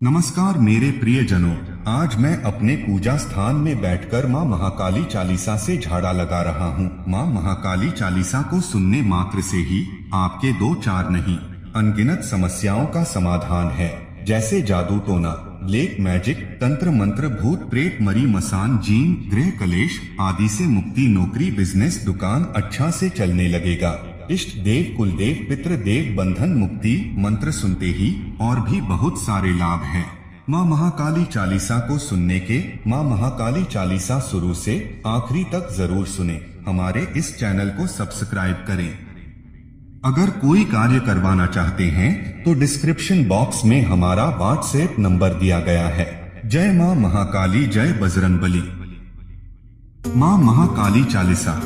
नमस्कार मेरे प्रियजनों, आज मैं अपने पूजा स्थान में बैठकर माँ महाकाली चालीसा से झाड़ा लगा रहा हूँ। माँ महाकाली चालीसा को सुनने मात्र से ही आपके दो चार नहीं अनगिनत समस्याओं का समाधान है, जैसे जादू टोना, ब्लैक मैजिक, तंत्र मंत्र, भूत प्रेत, मरी मसान, जीन, ग्रह कलेश आदि से मुक्ति, नौकरी, बिजनेस, दुकान अच्छा से चलने लगेगा। इष्ट देव, कुल देव, पितृ देव, बंधन मुक्ति मंत्र सुनते ही और भी बहुत सारे लाभ हैं। माँ महाकाली चालीसा को सुनने के माँ महाकाली चालीसा शुरू से आखिरी तक जरूर सुने। हमारे इस चैनल को सब्सक्राइब करें। अगर कोई कार्य करवाना चाहते हैं तो डिस्क्रिप्शन बॉक्स में हमारा व्हाट्सएप नंबर दिया गया है। जय माँ महाकाली, जय बजरंगबली। माँ महाकाली चालीसा।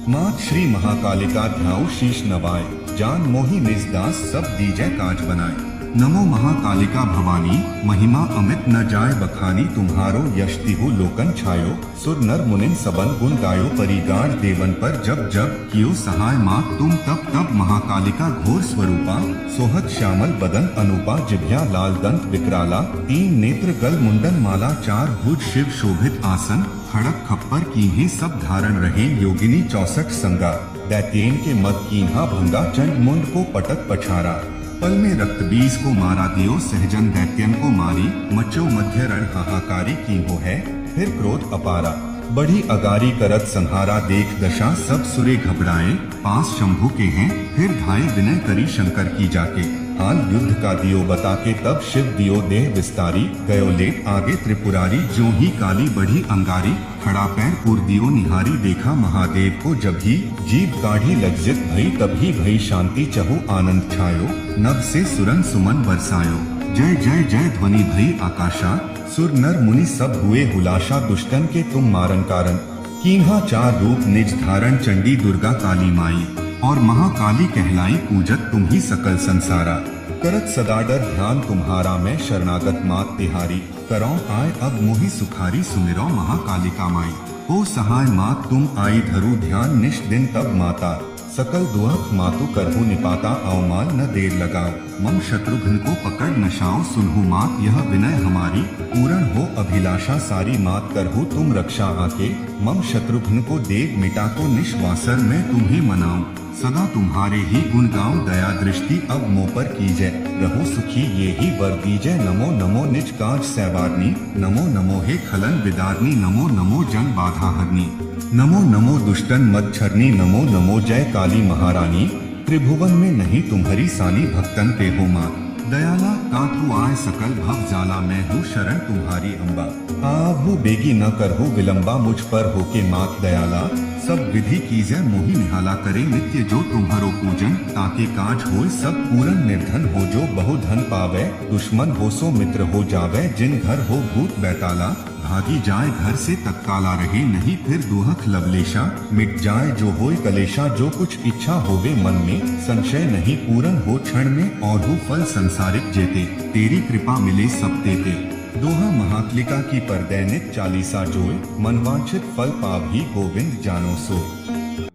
माँ श्री महाकालिका ध्याऊ शीश नवाय, जान मोहि निज दास सब दीजै काज बनाए। नमो महाकालिका भवानी, महिमा अमित न जाय बखानी, तुम्हारो यश तिहु लोकन छायो। सुर नर मुनिन सबन गुण गायो, परिगाण देवन पर जब जब कियो सहाय। माँ तुम तब तब महाकालिका घोर स्वरूपा, सोहत श्यामल बदन अनूपा, जिभ्या लाल दंत विकराला, तीन नेत्र गल मुंडन माला, चार भुज शिव शोभित आसन, खड़क खप्पर कीन्हे सब धारण रहे। योगिनी 64 संगा, दैत्येन के मद कीन्हा भंगा, चंड मुंड को पटक पछारा, पल में रक्त बीज को मारा दियो। सहजन दैत्यन को मारी, मचो मध्य रण हाहाकारी कीन्हो है, फिर क्रोध अपारा, बड़ी अगारी करत संहारा। देख दशा सब सुरे घबराए, पास शंभु के हैं, फिर धाये विनय करी शंकर की जाके। हाल युद्ध का दियो बता के तब शिव दियो देह विस्तारी, गयो लेट आगे त्रिपुरारी, जो ही काली बढ़ी अंगारी, खड़ा पैर पुर दियो निहारी। देखा महादेव को जब ही, जीव काढ़ी लज्जित भई, तभी भई शांति चहु आनंद छायो। नभ से सुरन सुमन बरसायो, जय जय जय ध्वनि भई आकाशा। सुर नर मुनि सब हुए हुलाशा, दुष्टन के तुम मारन कारण, कीन्हा चार रूप निज धारण। चंडी दुर्गा काली माई और महाकाली कहलाई, पूजत तुम ही सकल संसारा। करत सदा डर ध्यान तुम्हारा, मैं शरणागत मात तिहारी, करौ आय अब मोहि सुखारी। सुमिरौ महाकालिका माई, ओ सहाय मात तुम आई, धरु ध्यान निश दिन तब माता। सकल दुअख मातु करहु निपाता, अवमान न देर लगाओ, मम शत्रुघ्न को पकड़ नशाओ। सुनहु मात यह विनय हमारी, पूर्ण हो अभिलाषा सारी। मात करहु तुम रक्षा आके, मम शत्रुघ्न को देव मिटा को। निश्वासर मैं तुम्हें मनाऊं, सदा तुम्हारे ही गुण गाऊं। दया दृष्टि अब मो पर कीजै, रहो सुखी ये ही वर दीजै। नमो नमो निज काज सैवारनी, नमो नमो हे खलन विदारनी, नमो नमो जन बाधा हरनी, नमो नमो दुष्टन मद छरनी। नमो नमो जय काली महारानी, त्रिभुवन में नहीं तुम्हारी सानी। भक्तन पे हो माँ दयाला, काथु आय सकल भव जाला। मैं हूँ शरण तुम्हारी अम्बा, आहू बेगी न करहु विलंबा। मुझ पर होके मात दयाला, सब विधि कीजै मोहि निहाला। करे नित्य जो तुम्हारो पूजन, ताके काज होय सब पूरन। निर्धन हो जो बहु धन पावे, दुश्मन हो सो मित्र हो जावे। जिन घर हो भूत बैताला, भागी जाए घर से तत्काला। रहे नहीं फिर दुहख लवलेशा, मिट जाए जो होय कलेशा। जो कुछ इच्छा होवे मन में, संशय नहीं पूरन हो क्षण में। और हो फल संसारिक जेते, तेरी कृपा मिले सब तेते। दोहा महाकालिका की पर दैनिक चालीसा जोय, मनवांछित फल पावही गोविंद जानो सोय।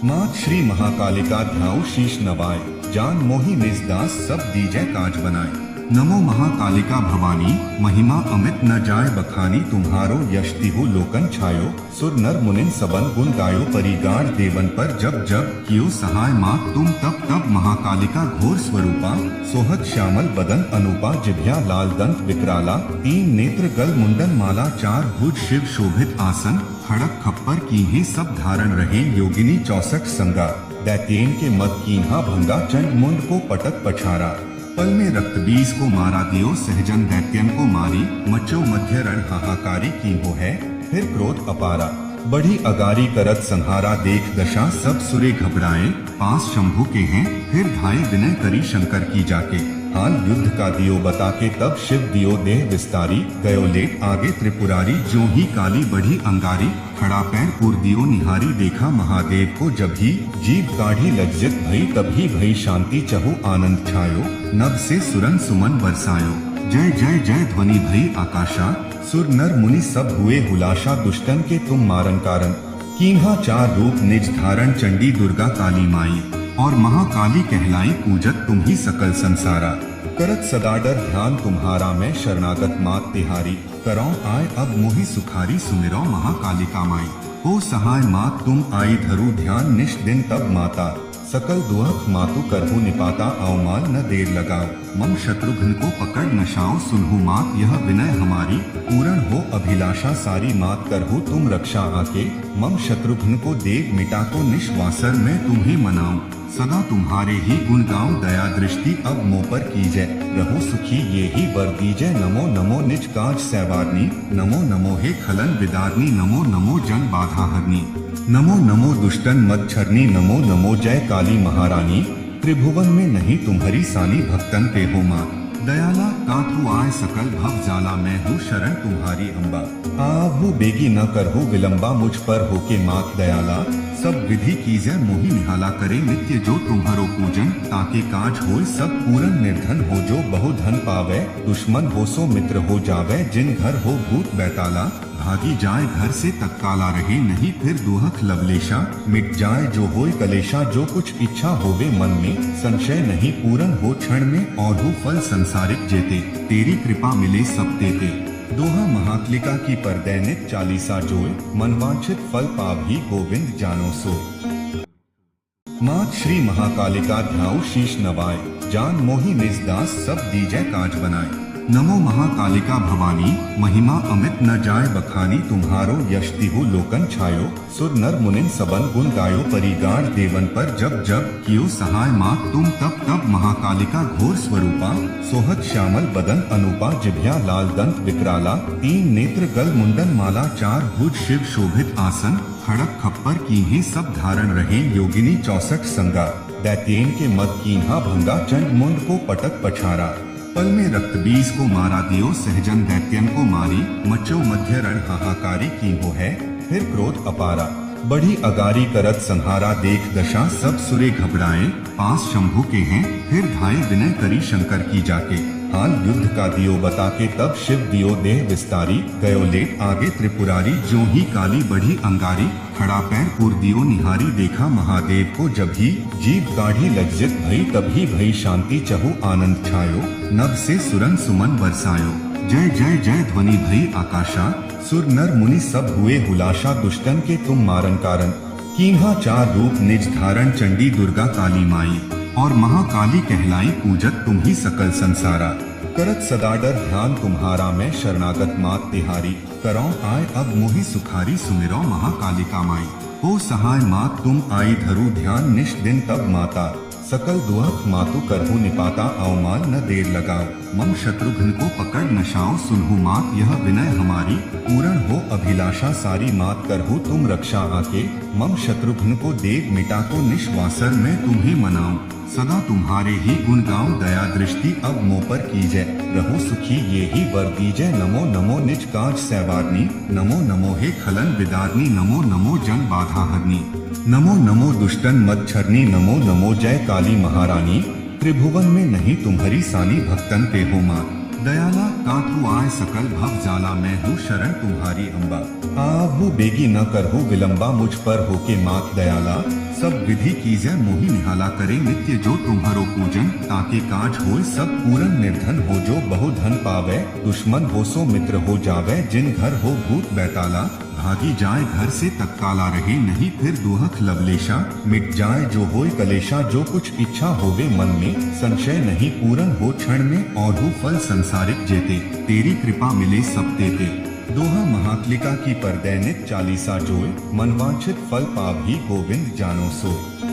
मात श्री महाकालिका ध्याऊ शीश नवाय, जान मोहि निज दास सब दीजै काज बनाए। नमो महाकालिका भवानी, महिमा अमित न जाय बखानी, तुम्हारो यश तिहु लोकन छायो। सुर नर मुनिन सबन गुण गायो, परिगाण देवन पर जब जब कियो सहाय। मात तुम तब तब महाकालिका घोर स्वरूपा, सोहत श्यामल बदन अनूपा, जिभ्या लाल दंत विकराला, तीन नेत्र गल मुंडन माला, चार भुज शिव शोभित आसन, खड़क खप्पर कीन्हे सब धारण रहे। योगिनी 64 संगा, दैत्येन के मद कीन्हा भंगा, चंड मुंड को पटक पछारा, पल में रक्त बीज को मारा दियो। सहजन दैत्यन को मारी, मचो मध्य रण हाहाकारी कीन्हो है, फिर क्रोध अपारा, बड़ी अगारी करत संहारा। देख दशा सब सुरे घबराए, पास शंभु के हैं, फिर धाये विनय करी शंकर की जाके। हाल युद्ध का दियो बता के तब शिव दियो देह विस्तारी, गयो लेट आगे त्रिपुरारी। जो ही काली बढ़ी अंगारी, खड़ा पैर पुर दियो निहारी। देखा महादेव को जब ही, जीव काढ़ी लज्जित भई, तभी भई शांति चहु आनंद छायो। नभ से सुरन सुमन बरसायो, जय जय जय ध्वनि भई आकाशा। सुर नर मुनि सब हुए हुलाशा, दुष्टन के तुम मारन कारण, कीन्हा चार रूप निज धारण। चंडी दुर्गा काली माई और महाकाली कहलाई, पूजत तुम ही सकल संसारा। करत सदा डर ध्यान तुम्हारा मैं शरणागत मात तिहारी, करौ आय अब मोहि सुखारी सुमिरौ महाकालिका माई। हो सहाय मात तुम आई धरु ध्यान निश दिन तब माता, सकल दुख मातु करहु निपाता अवमाल न देर लगाओ। मम शत्रुघ्न को पकड़ नशाओ सुनहु मात यह विनय हमारी, पूर्ण हो अभिलाषा सारी मात करहु तुम रक्षा आके। मम शत्रुघ्न को देव मिटा को निश्वासर मैं तुम्हें मनाऊं, सदा तुम्हारे ही गुण गाऊं दया दृष्टि अब मोह पर कीजय, रहो सुखी ये ही वर दीजय। नमो नमो निज काज सैवारनी, नमो नमो हे खलन विदारनी, नमो नमो जन बाधा हरनी, नमो नमो दुष्टन मच्छरनी, नमो नमो जय काली महारानी। त्रिभुवन में नहीं तुम्हारी सानी भक्तन पे हो मात, दयाला कातु आय सकल भव जाला मैं हूँ शरण तुम्हारी अम्बा। आवहु बेगी न करहु विलंबा मुझ पर होके मात दयाला, सब विधि कीजय मोहि निहाला करे नित्य जो तुम्हारो पूजन। ताके काज होय सब पूरन निर्धन हो जो बहु धन पावे, दुश्मन हो सो मित्र हो जावे जिन घर हो भूत बैताला। भागी जाए घर से तत्काला रहे नहीं फिर दुहक लवलेशा, मिट जाए जो होय कलेशा जो कुछ इच्छा होवे मन में। संशय नहीं पूरन हो क्षण में और हो फल संसारिक जेते, तेरी कृपा मिले सब तेते। दोहा महाकालिका की पर दैनिक 40 जोय, मनवांछित फल पावही गोविंद जानो सोय। मात श्री महाकालिका ध्याऊ शीश नवाय, जान मोहि निज दास सब दीजय काज बनाए। नमो महाकालिका भवानी, महिमा अमित न जाय बखानी, तुम्हारो यश तिहु लोकन छायो। सुर नर मुनिन सबन गुण गायो, परिगार देवन पर जब जब कियो सहाय मात तुम तब तब। महाकालिका घोर स्वरूपा, सोहत श्यामल बदन अनूपा, जिभ्या लाल दंत विकराला, तीन नेत्र गल मुंडन माला, चार भुज शिव शोभित आसन, खड़क खप्पर कीन्हे सब धारण रहे योगिनी 64 संगा। दैत्येन के मद कीन्हा भंगा, चंड मुंड को पटक पछारा, पल में रक्त बीज को मारा दियो सहजन दैत्यन को मारी। मचो मध्य रण हाहाकारी की हो है फिर क्रोध अपारा, बढ़ी अगारी करत संहारा देख दशा सब सुरे घबराए। पास शंभु के हैं फिर धाये विनय करी शंकर की जाके, हाल युद्ध का दियो बता के तब शिव दियो देह विस्तारी। गयो लेट आगे त्रिपुरारी, जो ही काली बढ़ी अंगारी, खड़ा पैर पुर दियो निहारी। देखा महादेव को जब ही जीव काढ़ी लज्जित भई, तभी भई शांति चहु आनंद छायो। नभ से सुरन सुमन बरसायो, जय जय जय ध्वनि भई आकाशा। सुर नर मुनि सब हुए हुलाशा, दुष्टन के तुम मारन कारण, कीन्हा 4 रूप निज धारण। चंडी दुर्गा काली माई और महाकाली कहलाई, पूजत तुम ही सकल संसारा। करत सदा डर ध्यान तुम्हारा मैं शरणागत मात तिहारी, करौ आय अब मोहि सुखारी सुमिरौ महाकालिका माई। हो सहाय मात तुम आई धरु ध्यान निश दिन तब माता, सकल दुख मातु करहु निपाता अवमाल न देर लगाओ। मम शत्रुघ्न को पकड़ नशाओ सुनहु मात यह विनय हमारी, पूर्ण हो अभिलाषा सारी मात करहु तुम रक्षा आके। मम शत्रुघ्न को देव मिटा को निश्वासर मैं तुम्हें मनाऊं, सदा तुम्हारे ही गुण गाऊं दया दृष्टि अब मोह पर कीजय, रहो सुखी ये ही वर दीजय। नमो नमो निज काज सैवारनी, नमो नमो हे खलन विदारनी, नमो नमो जन बाधा हरनी, नमो नमो दुष्टन मच्छरनी, नमो नमो जय काली महारानी। त्रिभुवन में नहीं तुम्हारी सानी भक्तन पे हो मात, दयाला कातु आय सकल भव जाला मैं हूँ शरण तुम्हारी अम्बा। आवहु बेगी न करहु विलंबा मुझ पर होके मात दयाला, सब विधि कीजय मोहि निहाला करे नित्य जो तुम्हारो पूजन। ताके काज होय सब पूरन निर्धन हो जो बहु धन पावे, दुश्मन हो सो मित्र हो जावे जिन घर हो भूत बैताला। भागी जाए घर से तत्काला रहे नहीं फिर दुहक लवलेशा, मिट जाए जो होय कलेशा जो कुछ इच्छा होवे मन में। संशय नहीं पूरन हो क्षण में और हो फल संसारिक जेते, तेरी कृपा मिले सब तेते। दोहा महाकालिका की पर दैनिक 40 जोय, मनवांछित फल पावही गोविंद जानो सोय।